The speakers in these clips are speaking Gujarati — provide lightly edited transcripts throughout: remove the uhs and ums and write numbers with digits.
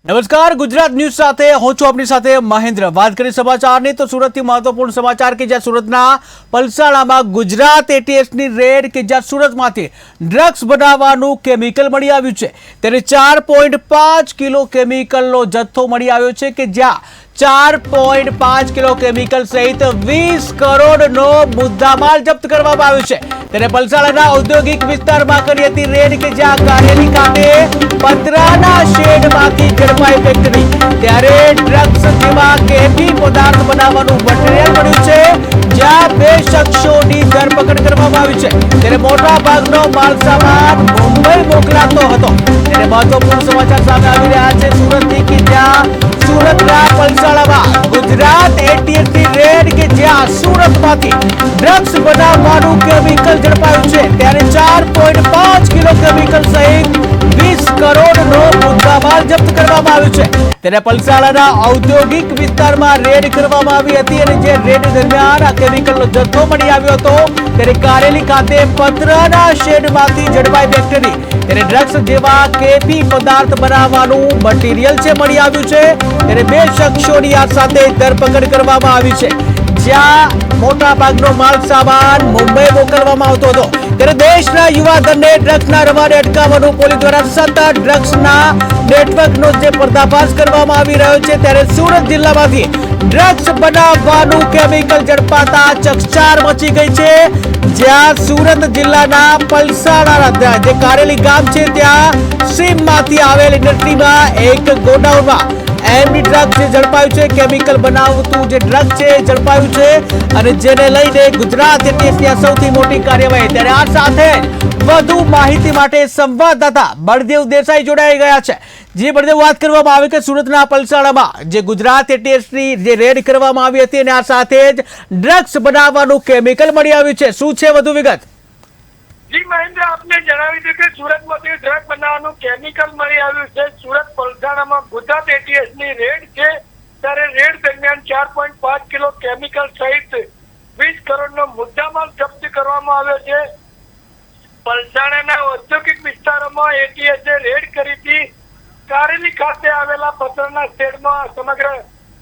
નમસ્કાર, ગુજરાત ન્યૂઝ સાથે હું છું આપની સાથે મહેન્દ્ર। વાત કરી સમાચારની તો સુરતથી મહત્વપૂર્ણ સમાચાર કે જ્યાં સુરતના પલસાણામાં ગુજરાત એટીએસની રેડ કે જ્યાં સુરતમાંથી ડ્રગ્સ બનાવવાનું કેમિકલ મળી આવ્યું છે। ત્યારે 4.5 કિલો કેમિકલનો જથ્થો મળી આવ્યો છે કે જ્યાં 4.5 કિલો કેમિકલ સહિત 20 કરોડનો મુદ્દામાલ જપ્ત કરવામાં આવ્યો છે। ત્યારે પલસાણાના ઔદ્યોગિક વિસ્તારમાં કરી હતી રેડ કે જ્યાં કારેલી ખાતે પતરાના શેડમાંથી ઝડપાઈ ફેક્ટરી। ત્યારે ડ્રગ્સ જેવા કેફી પદાર્થ બનાવવાનું મટીરીયલ મળ્યું છે જ્યાં 2 શખ્સોની ધરપકડ કરવામાં આવી છે। ત્યારે મોટા ભાગનો માલ સામાન મુંબઈ મોકલાતો હતો। ત્યારે મહત્વપૂર્ણ સમાચાર સામે આવી રહ્યા છે સુરતથી કે જ્યાં સુરતના પલસાણામાં ગુજરાત એટીએસની રેડ કે જ્યાં સુરતમાંથી ડ્રગ્સ બનાવવાનું કેમિકલ ઝડપાયું છે। ત્યારે 4.5 કિલો કેમિકલ સહિત 20 કરોડનો મુદ્દામાલ જપ્ત કરવામાં આવ્યો છે। ત્યારે પલસાણાના ઔદ્યોગિક વિસ્તારમાં રેડ કરવામાં આવી હતી અને જે રેડ દરમિયાન આ કેમિકલનો જથ્થો મળી આવ્યો હતો। ત્યારે કારેલી ખાતે પતરાના શેડમાંથી ઝડપાઈ ફેક્ટરી। ત્યારે ડ્રગ્સ જેવા કેફી પદાર્થ બનાવવાનું મટીરીયલ છે મળી આવ્યું છે। ત્યારે 2 શખ્સોની આ સાથે ધરપકડ કરવામાં આવી છે જ્યાં મોટા ભાગનો માલ સામાન મુંબઈ મોકલવામાં આવતો હતો। ત્યારે દેશના યુવાધનને ડ્રગ્સના રવાડે અટકાવવાનું પોલીસ દ્વારા સતત ડ્રગ્સના નેટવર્કનો જે પર્દાફાશ કરવામાં આવી રહ્યો છે। ત્યારે સુરત જિલ્લામાંથી ડ્રગ્સ બનાવવાનું કેમિકલ ઝડપાતા ચકચાર મચી ગઈ છે। જ્યાં સુરત જિલ્લાના પલસાણાના જે કારેલી ગામ છે ત્યાં સીમમાંથી આવેલ ઇન્ડસ્ટ્રીમાં એક ગોડાઉનમાં એમડી ડ્રગ્સ ઝડપાયું છે। કેમિકલ બનાવતું જે ડ્રગ છે ઝડપાયું છે અને જેને લઈને ગુજરાત એટીએસની આ સૌથી મોટી કાર્યવાહી। ત્યારે આ સાથે વધુ માહિતી માટે સંવાદદાતા બળદેવ દેસાઈ જોડાઈ ગયા છે। જે બળદેવ, વાત કરવામાં આવે કે સુરતના પલસાણામાં જે ગુજરાત એટીએસની જે રેડ કરવામાં આવી હતી અને આ સાથે જ ડ્રગ્સ બનાવવાનું કેમિકલ મળી આવ્યું છે, શું છે વધુ વિગત? જી મહેન્દ્ર, આપને જણાવી દઉં કે સુરતમાંથી ડ્રગ બનાવવાનું કેમિકલ મળી આવ્યું છે। સુરત પલસાણામાં ગુજરાત એટીએસની રેડ છે। ત્યારે રેડ દરમિયાન 4.5 કિલો કેમિકલ સહિત 20 કરોડનો મુદ્દામાલ જપ્ત કરવામાં આવ્યો છે। પલસાણાના ઔદ્યોગિક વિસ્તારોમાં એટીએસે રેડ કરી હતી। કારેલી ખાતે આવેલા પતરાના શેડમાં સમગ્ર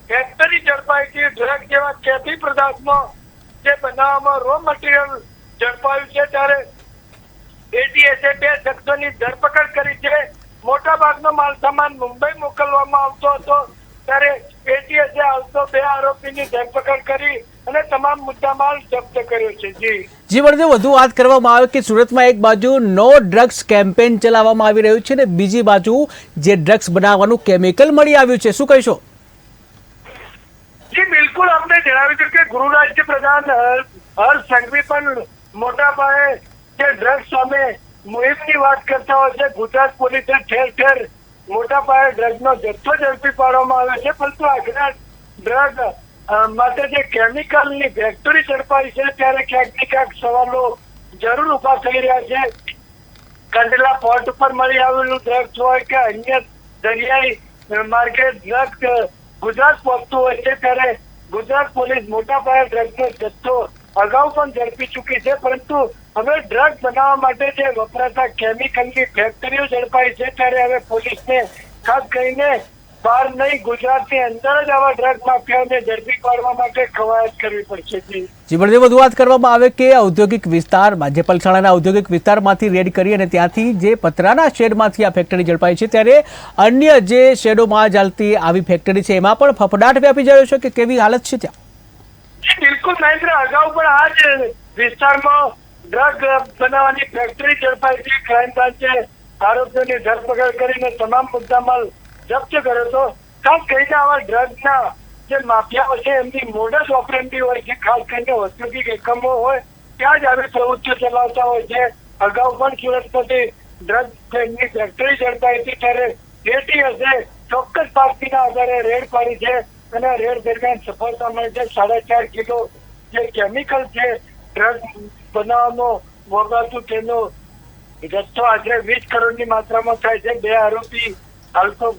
ફેક્ટરી ઝડપાઈ હતી। ડ્રગ જેવા કેફી પદાર્થમાં જે બનાવવામાં રો મટીરીયલ ઝડપાયું છે। ત્યારે એટીએસે 2 શખ્સોની ધરપકડ કરી છે। મોટા ભાગનો માલ સામાન મુંબઈ મોકલવામાં આવતો હતો। ત્યારે એટીએસે આવતો 2 આરોપીની ધરપકડ કરી અને તમામ મુદ્દામાલ જપ્ત કર્યો છે। જી બળદેવ, વધુ વાત કરવામાં આવે કે સુરતમાં એક બાજુ નો ડ્રગ્સ કેમ્પેન ચલાવવામાં આવી રહ્યું છે ને બીજી બાજુ જે ડ્રગ્સ બનાવવાનું કેમિકલ મળી આવ્યું છે, શું કહીશો? જી બિલકુલ, આપણે જણાવી દીધું કે ગૃહ રાજ્ય પ્રધાન હર્ષ સંઘવી પણ મોટા પાયે જે ડ્રગ્સ સામે મુહિમની વાત કરતા હોય છે। ગુજરાત પોલીસે ઠેર ઠેર મોટા પાયે ડ્રગનો જથ્થો ઝડપી પાડવામાં આવ્યો છે। પરંતુ આગળ ડ્રગ માટે જે કેમિકલની ફેક્ટરી ઝડપાઈ છે ત્યારે ક્યાંક ને ક્યાંક સવાલો જરૂર ઉભા થઈ રહ્યા છે। કંડલા પોર્ટ ઉપર મળી આવેલું ડ્રગ્સ હોય કે અન્ય દરિયાઈ માર્ગે ડ્રગ ગુજરાત પહોંચતું હોય છે। ત્યારે ગુજરાત પોલીસ મોટા પાયે ડ્રગનો જથ્થો અગાઉ પણ ઝડપી ચૂકી છે। પરંતુ હવે ડ્રગ બનાવવા માટે જે વપરાતા કેમિકલની ફેક્ટરીઓ ઝડપાઈ છે ત્યારે હવે પોલીસને ખાસ કરીને બહાર નહીં ગુજરાતની અંદર જ આવા ડ્રગ માફિયાઓને ઝડપી પાડવા માટે કવાયત કરવી પડશે। જી બળદેવ, વધુ વાત કરવામાં આવે કે ઔદ્યોગિક વિસ્તારમાં જે પલસાણાના ઔદ્યોગિક વિસ્તારમાંથી રેડ કરી અને ત્યાંથી જે પતરાના શેડમાંથી આ ફેક્ટરી ઝડપાઈ છે ત્યારે અન્ય જે શેડોમાં ચાલતી આવી ફેક્ટરી છે એમાં પણ ફફડાટ વ્યાપી ગયો છે કે કેવી હાલત છે ત્યાં? બિલકુલ મહેન્દ્ર, અગાઉ પણ આ જ વિસ્તારમાં ડ્રગ બનાવવાની ફેક્ટરી ઝડપાઈ હતી। ક્રાઇમ બ્રાન્ચે આરોપીઓની ધરપકડ કરીને તમામ મુદ્દામાલ જપ્ત કર્યો હતો। ખાસ કરીને આવા ડ્રગના જે માફિયાઓ છે એમની મોડસ ઓપરેન્ડી હોય છે। ખાસ કરીને ઔદ્યોગિક એકમો હોય ત્યાં જ આવી પ્રવૃત્તિઓ ચલાવતા હોય છે। અગાઉ પણ સુરતમાંથી ડ્રગની ફેક્ટરી ઝડપાઈ હતી ત્યારે એટીએસે ચોક્કસ બાતમીના આધારે રેડ પાડી છે અને રેડ દરમિયાન સફળતા મળી છે। 4.5 કિલો જે કેમિકલ છે ડ્રગ બનાવવામાં વપરાતું તેનો જથ્થો આશરે 20 કરોડની માત્રામાં થાય છે। 2 આરોપી હાલ તો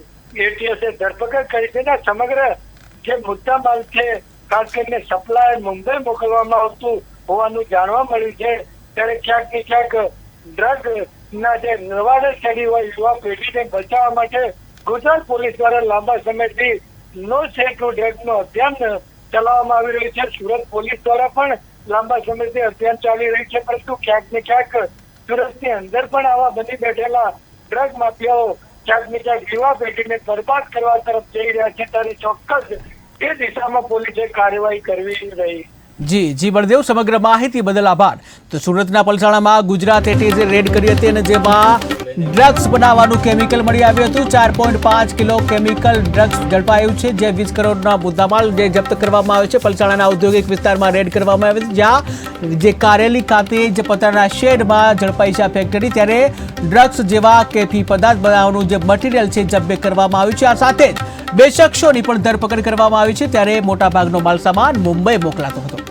એટીએસે ધરપકડ કરી છે ને સમગ્ર જે મુદ્દામાલ છે ખાસ કરીને સપ્લાય મુંબઈ મોકલવામાં આવતું હોવાનું જાણવા મળ્યું છે। ત્યારે ક્યાંક ને ક્યાંક ડ્રગ ના જે રવાડે ચડી હોય યુવા પેઢીને બચાવવા માટે ગુજરાત પોલીસ દ્વારા લાંબા સમયથી નો સેફ ટુ ડ્રગ્સનું અભિયાન ચલાવવામાં આવી રહ્યું છે. સુરત પોલીસ દ્વારા પણ લાંબા સમયથી અભિયાન ચાલી રહ્યું છે, પરંતુ ક્યાંક ને ક્યાંક સુરતની અંદર પણ આવા બની બેઠેલા ડ્રગ માફિયાઓ ક્યાંક ને ક્યાંક યુવા પેઢીને બરબાદ કરવા તરફ જઈ રહ્યા છે, ત્યારે ચોક્કસ એ દિશામાં પોલીસે કાર્યવાહી કરવી રહી. જી બળદેવ, સમગ્ર માહિતી બદલ આભાર. તો સુરતના પલસાણામાં ગુજરાત એટીએસે રેડ કરી હતી અને જેમાં ડ્રગ્સ બનાવવાનું કેમિકલ મળી આવ્યું હતું. 4.5 કિલો કેમિકલ ડ્રગ્સ ઝડપાયું છે, જે 20 કરોડના મુદ્દામાલ જે જપ્ત કરવામાં આવ્યો છે. પલસાણાના ઔદ્યોગિક વિસ્તારમાં રેડ કરવામાં આવી હતી, જ્યાં જે કારેલી ખાતે જે પતરાના શેડમાં ઝડપાઈ છે આ ફેક્ટરી, ત્યારે ડ્રગ્સ જેવા કેફી પદાર્થ બનાવવાનું જે મટીરિયલ છે જપ્ત કરવામાં આવ્યું છે. આ સાથે જ 2 શખ્સોની પણ ધરપકડ કરવામાં આવી છે, ત્યારે મોટાભાગનો માલસામાન મુંબઈ મોકલાતો હતો.